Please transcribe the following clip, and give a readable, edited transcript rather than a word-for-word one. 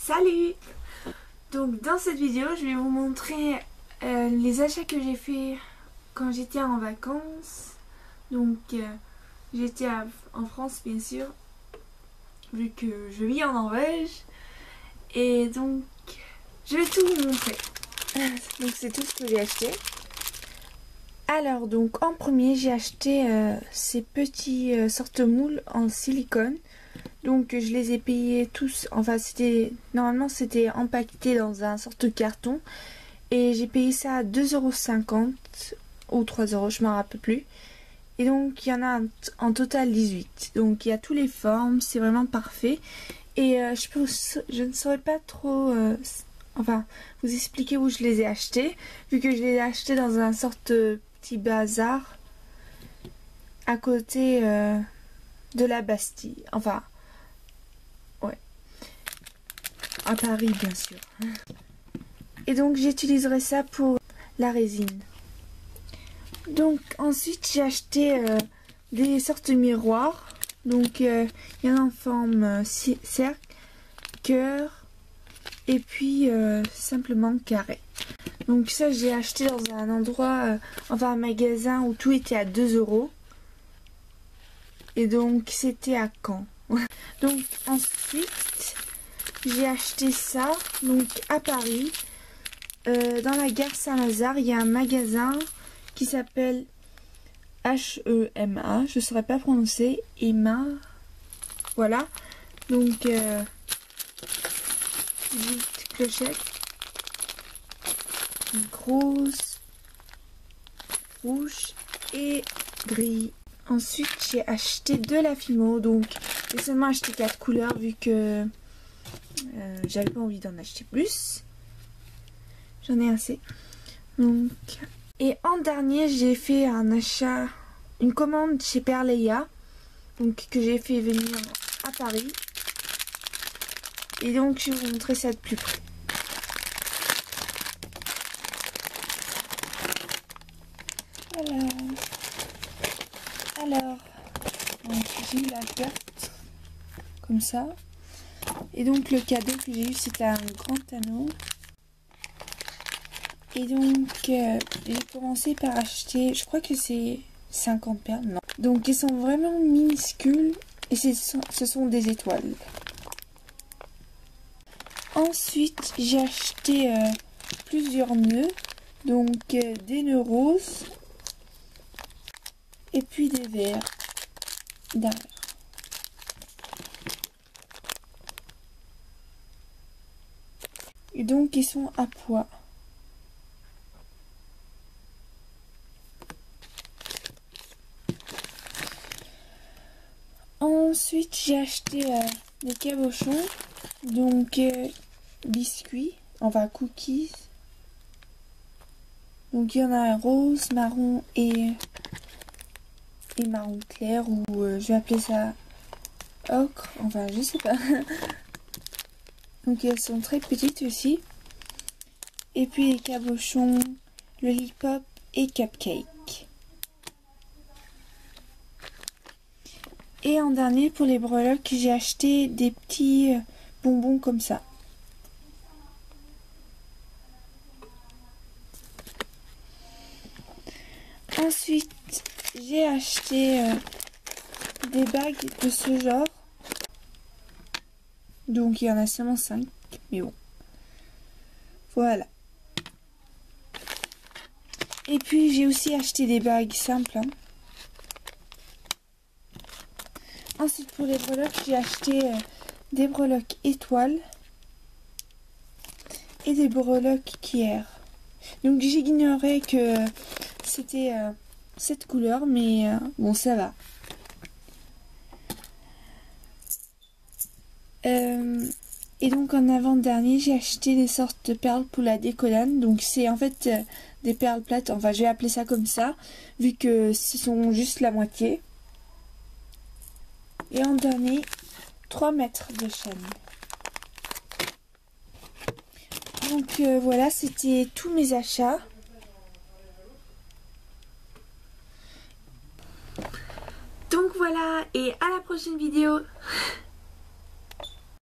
Salut! Donc dans cette vidéo je vais vous montrer les achats que j'ai fait quand j'étais en vacances. Donc j'étais en France bien sûr, vu que je vis en Norvège. Et donc je vais tout vous montrer. Donc c'est tout ce que j'ai acheté. Alors donc en premier j'ai acheté ces petits sorte-moules en silicone. Donc je les ai payés tous, enfin normalement c'était empaqueté dans un sorte de carton. Et j'ai payé ça à 2,50 € ou 3 €, je m'en rappelle plus. Et donc il y en a en total 18. Donc il y a toutes les formes, c'est vraiment parfait. Et je ne saurais pas trop vous expliquer où je les ai achetés, vu que je les ai achetés dans un sorte de petit bazar à côté de la Bastille. Enfin, ouais. À Paris, bien sûr. Et donc j'utiliserai ça pour la résine. Donc ensuite j'ai acheté des sortes de miroirs. Donc il y en a en forme cercle, cœur et puis simplement carré. Donc ça j'ai acheté dans un endroit, un magasin où tout était à 2 €. Et donc c'était à Caen. Donc ensuite j'ai acheté ça donc à Paris. Dans la gare Saint-Lazare, il y a un magasin qui s'appelle H-E-M-A, je ne saurais pas prononcer, EMA, voilà, donc petite clochette, grosse, rouge et gris. Ensuite j'ai acheté de la Fimo, donc j'ai seulement acheté 4 couleurs vu que j'avais pas envie d'en acheter plus. J'en ai assez. Donc, et en dernier, j'ai fait un achat, une commande chez Perleia, donc que j'ai fait venir à Paris. Et donc, je vais vous montrer ça de plus près. Alors, j'ai eu la carte comme ça. Et donc, le cadeau que j'ai eu, c'était un grand anneau. Et donc, j'ai commencé par acheter, je crois que c'est 50 perles, non. Donc, ils sont vraiment minuscules et ce sont des étoiles. Ensuite, j'ai acheté plusieurs nœuds, donc des nœuds roses et puis des verts derrière. Et donc, ils sont à pois. Ensuite, j'ai acheté des cabochons, donc biscuits, cookies. Donc il y en a un rose, marron et marron clair, ou je vais appeler ça ocre, je sais pas. Donc elles sont très petites aussi. Et puis les cabochons, lollipop et cupcake. Et en dernier, pour les breloques, j'ai acheté des petits bonbons comme ça. Ensuite, j'ai acheté des bagues de ce genre. Donc il y en a seulement 5, mais bon. Voilà. Et puis j'ai aussi acheté des bagues simples. Ensuite, pour les breloques, j'ai acheté des breloques étoiles et des breloques Kier. Donc j'ignorais que c'était cette couleur, mais bon, ça va. Et donc en avant-dernier, j'ai acheté des sortes de perles pour la décollane. Donc c'est en fait des perles plates, je vais appeler ça comme ça, vu que ce sont juste la moitié. Et en dernier, 3 mètres de chaîne. Donc voilà, c'était tous mes achats. Donc voilà, et à la prochaine vidéo.